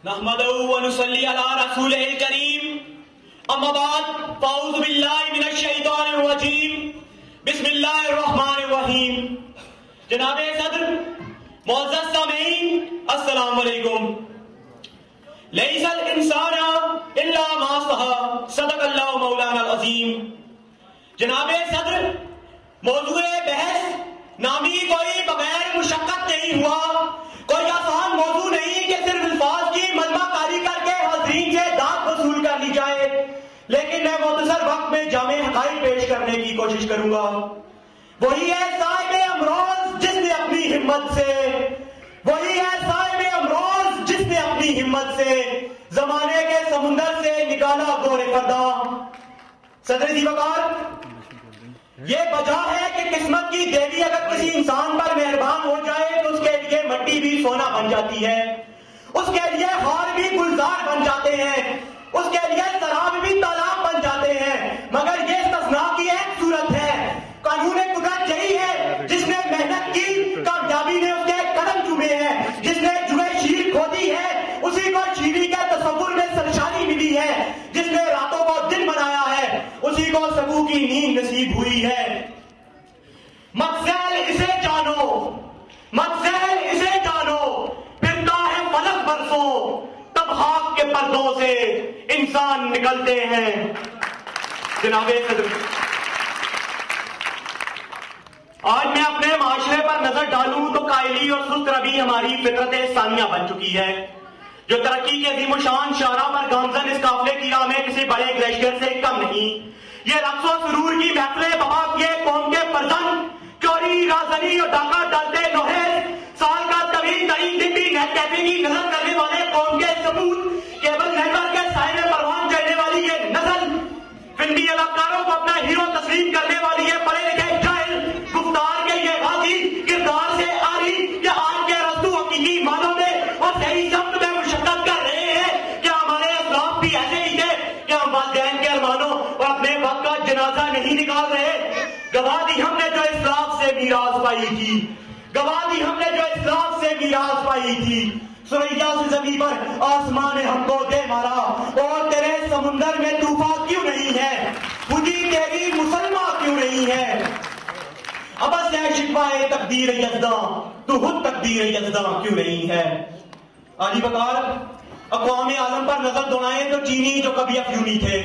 نحمدہ ونصلی علی رسولہ الکریم اما بعد فاعوذ باللہ من الشیطان الرجیم بسم اللہ الرحمن الرحیم. جناب صدر، معزز سامعین، السلام علیکم. لیس الانسان الا ما سعی، صدق اللہ مولانا العظیم. جناب صدر، موضوع بحث نامی کوئی بغیر مشقت نہیں ہوا، کوئی آسان موضوع نہیں کہ صرف الفاظ کی ملمہ کاری کر کے حاضرین سے داد وصول کر لی جائے، لیکن میں مختصر وقت میں جامع حقائق پیش کرنے کی کوشش کروں گا. وہی ہے صاحب امروز جس نے اپنی ہمت سے، وہی ہے صاحب امروز جس نے اپنی ہمت سے زمانے کے سمندر سے نکالا گور فردا. صدر جی وقار، یہ وجہ ہے کہ قسمت کی دیوی اگر کسی انسان پر مہربان ہو جائے تو اس کے لیے مٹی بھی سونا بن جاتی ہے، اس کے لیے ہار بھی گلزار بن جاتے ہیں، اس کے لیے سراب بھی تالاب بن جاتے ہیں. مگر یہ استثناء کی ایک صورت ہے. قانون قدرت یہی ہے، جس نے محنت کی کامیابی نے اس کے قدم چومے ہیں، جس نے جوئے شیر کھودی ہے اسی کو شیری کے تصور میں سرشاری ملی ہے، جس نے راتوں کو دن بنایا ہے اسی کو سکو کی نیند نصیب ہوئی ہے. مقصد اسے جانو، مقصد اسے جانو، پھرتا ہے فلک برسوں، تب خاک کے پردوں سے انسان نکلتے ہیں. جناب صدر، آج میں اپنے معاشرے پر نظر ڈالوں تو قائلی اور سست روی ہماری فطرت ثانیہ بن چکی ہے، جو ترقی کے عظیم الشان شاہراہ پر گامزن اس قافلے کی راہ میں کسی بڑے گلیشیئر سے کم نہیں. یہ رقص و سرور کی محفلیں بہا کیے قوم کے فرزند، چوری رازنی اور ڈاکہ ڈالتے نوحیز، سال کا طویل ترین دن بھی نیٹ کیفے کی نظر کرنے والے قوم کے ثبوت، کیبل نیٹورک کے سائے میں پروان چڑھنے والی یہ نسل، فلمی اداکاروں کو اپنا ہیرو تسلیم کرنے والی یہ پڑھے لکھے جاہل، گفتار کے یہ غازی، کردار سے آری، یہ آج کے رسو حقیقی معنوں میں اور صحیح سمت میں مشقت کر رہے ہیں. کیا ہمارے اسلاف بھی ایسے ہی تھے؟ کیا ہم والدین کے ارمانوں اور اپنے وقت کا جنازہ نہیں نکال رہے؟ گواہ دی ہم نے جو اسلاف سے میراث پائی تھی، گواہ دی ہم نے جو اسلاف سے میراث پائی تھی. سریا سے زمین پر آسمان ہم کو دے مارا، اور تیرے سمندر میں طوفان کیوں نہیں ہے؟ خودی تیری مسلمہ کیوں نہیں ہے؟ ابس ہے شکوائے تقدیر یزداں، تو خود تقدیر یزداں کیوں نہیں ہے؟ علی وقار، اقوام عالم پر نظر دوڑائیں تو چینی جو کبھی افیونی تھے،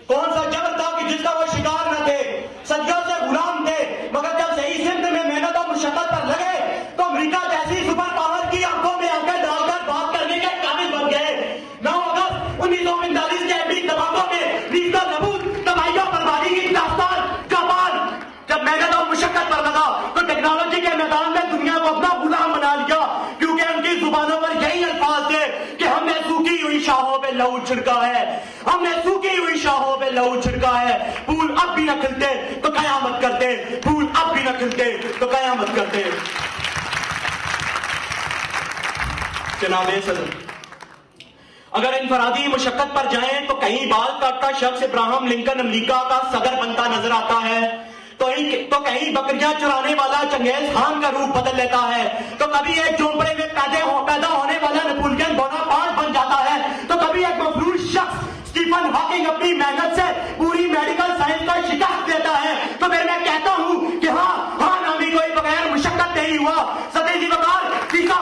کون سا جبر تھا کہ جس کا وہ شکار نہ تھے، صدیوں سے غلام تھے، مگر جب صحیح سمت میں محنت اور مشقت پر لگے تو امریکہ جیسی سپر پاور کی آنکھوں میں آنکھیں ڈال کر بات کرنے کے قابل بن گئے. 9 اگست 1945 کے امریک دباغوں میں ریز و نبوت، تباہیوں بربادی کی داستان جاپان جب محنت اور مشقت پر لگا تو ٹیکنالوجی کے میدان میں دنیا کو اپنا غلام بنا لیا، کیونکہ ان کی زبانوں پر یہی الفاظ تھے کہ ہم نے سوکھی ہوئی شاہوں پہ لہو چھڑکا ہے، ہم نے سوکھی ہوئی شاہوں پہ لہو چھڑکا ہے. پھول اب بھی نہ کھلتے تو قیامت کرتے، پھول اب بھی نہ کھلتے تو قیامت کرتے. جناب صدر، اگر انفرادی مشقت پر جائیں تو کہیں بال کاٹتا شخص ابراہم لنکن امریکہ کا صدر بنتا نظر آتا ہے، تو کہیں بکریاں چرانے والا چنگیز خان کا روپ بدل لیتا ہے، تو کبھی ایک جھونپڑے میں پیدا ہونے والا نیپولین بوناپارٹ بن جاتا ہے، تو کبھی ایک مفلوج شخص اسٹیفن ہاکنگ اپنی محنت سے پوری میڈیکل سائنس کا شکست دیتا ہے. تو پھر میں کہتا ہوں کہ ہاں نامی کوئی بغیر مشقت نہیں ہوا. صدر جی وقار، پیسا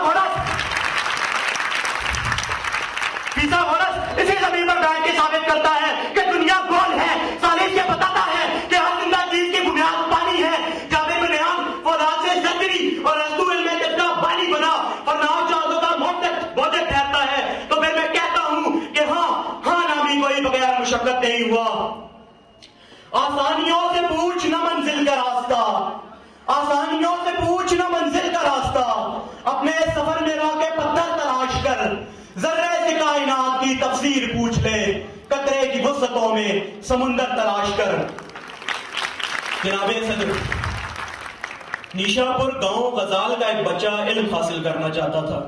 ہورس اسی زمین پر بیٹھ کے ثابت کرتا ہے کہ دنیا گول ہے. سالس یہ بتاتا ہے کہ ہر زندہ چیز کی بنیاد پانی ہے. جابر بن عام فولاد سے زندگی اور رسول میں جتنا پانی بنا فرناؤ جہازوں کا موجب ٹھہرتا ہے. تو پھر میں کہتا ہوں کہ ہاں نامی کوئی بغیر مشقت نہیں ہوا. آسانیوں سے پوچھ نہ منزل کا راستہ، آسانیوں سے پوچھ نہ منزل کا راستہ، اپنے سفر میں راہ کے پتھر تلاش کر، ذرے سے کائنات کی تفسیر پوچھ لے، قطرے کی وسعتوں میں سمندر تلاش کر. جناب صدر، نیشاپور گاؤں غزال کا ایک بچہ علم حاصل کرنا چاہتا تھا،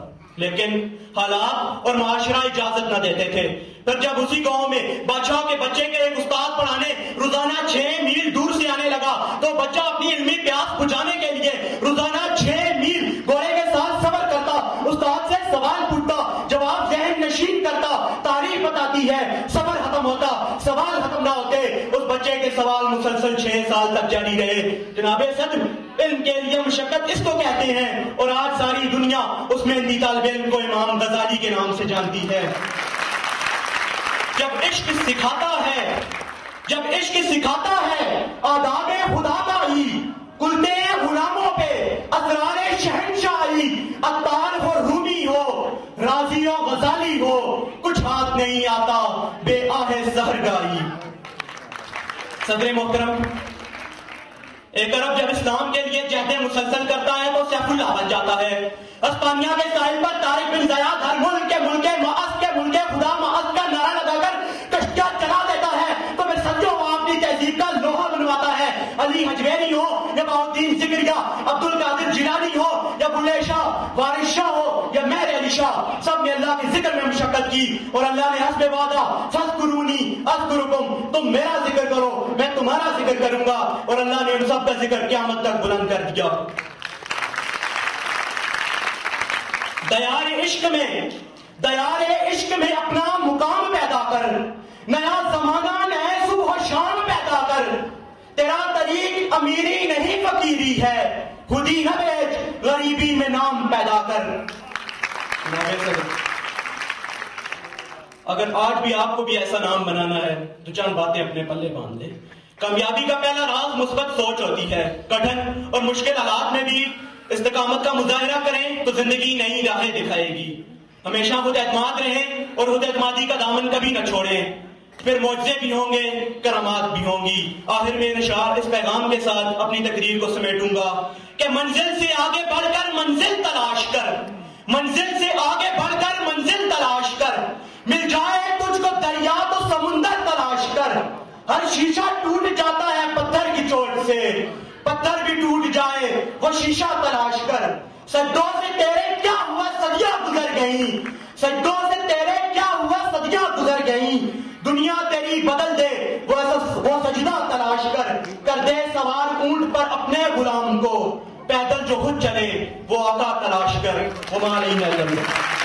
لیکن حالات اور معاشرہ اجازت نہ دیتے تھے. پھر جب اسی گاؤں میں بادشاہ کے بچے کے ایک استاد پڑھانے روزانہ 6 میل دور سے آنے لگا تو بچہ اپنی علمی پیاس بجھانے کے لیے روزانہ 6 میل گھوڑے کے ساتھ سفر کرتا، استاد سے سوال پوچھتا، جواب ذہن جاتی ہے، صبر ختم ہوتا، سوال ختم نہ ہوتے، اس بچے کے سوال مسلسل 6 سال تک جاری رہے۔ جناب صدر، علم کے لیے مشقت اس کو کہتے ہیں، اور آج ساری دنیا اس مہندی طالب علم کو امام غزالی کے نام سے جانتی ہے۔ جب عشق سکھاتا ہے آداب خدا دائی، کلتے غلاموں پہ اسرار شہنشاہی، عطار ہو رومی ہو رازی ہو غزالی ہو، کچھ ہاتھ نہیں آتا بے آہ سحرگائی۔ صدر محترم، ایک عرب جب اسلام کے لیے جہدیں مسلسل کرتا ہے تو سیف اللہ بن جاتا ہے۔ اسپانیہ کے ساحل پر طارق بن زیاد ہر ملک کے ملک خدا معاذ کا نعرہ لگا کر کشتیاں چلا دیتا ہے، تو پھر سمجھو وہ اپنی تہذیب کا لوہا بنواتا ہے۔ علی حجویری ہو یا بہاؤالدین ذکریہ، عبد القادر جیلانی ہو یا بلے شاہ، وارث شاہ ہو یا مہر علی شاہ، سب نے اللہ کے ذکر میں مشقت کی، اور اللہ نے حسب وعدہ فاذکرونی اذکرکم، تم میرا ذکر کرو میں تمہارا ذکر کروں گا، اور اللہ نے ان سب کا ذکر قیامت تک بلند کر دیا۔ دیار عشق میں اپنا مقام پیدا کر، نیا زمانہ نئے صبح و شام پیدا کر، تیرا طریق امیری نہیں فقیری ہے، خودی نہ بیچ غریبی میں نام پیدا کر۔ اگر آج بھی آپ کو بھی ایسا نام بنانا ہے تو چند باتیں اپنے پلے باندھ لیں۔ کامیابی کا پہلا راز مثبت سوچ ہوتی ہے۔ کٹھن اور مشکل حالات میں بھی استقامت کا مظاہرہ کریں تو زندگی نئی راہیں دکھائے گی۔ ہمیشہ خود اعتماد رہیں اور خود اعتمادی کا دامن کبھی نہ چھوڑیں، پھر معجزے بھی ہوں گے، کرامات بھی ہوں گی۔ آخر میں انشاء اس پیغام کے ساتھ اپنی تقریر کو سمیٹوں گا کہ منزل سے آگے بڑھ کر منزل تلاش کر، منزل سے آگے بڑھ کر منزل تلاش کر، مل جائے تجھ کو دریا تو سمندر تلاش کر، ہر شیشہ ٹوٹ جاتا ہے پتھر کی چوٹ سے، پتھر بھی ٹوٹ جائے وہ شیشہ تلاش کر، سجدوں سے تیرے کیا ہوا صدیاں گزر گئیں، سجدوں سے تیرے کیا ہوا صدیاں گزر گئیں، دنیا تیری بدل دے وہ سجدہ تلاش کر دے سوار اونٹ پر اپنے غلام کو، پیدل جو خود چلے وہ آقا تلاش کر، وما علینا الا البلاغ۔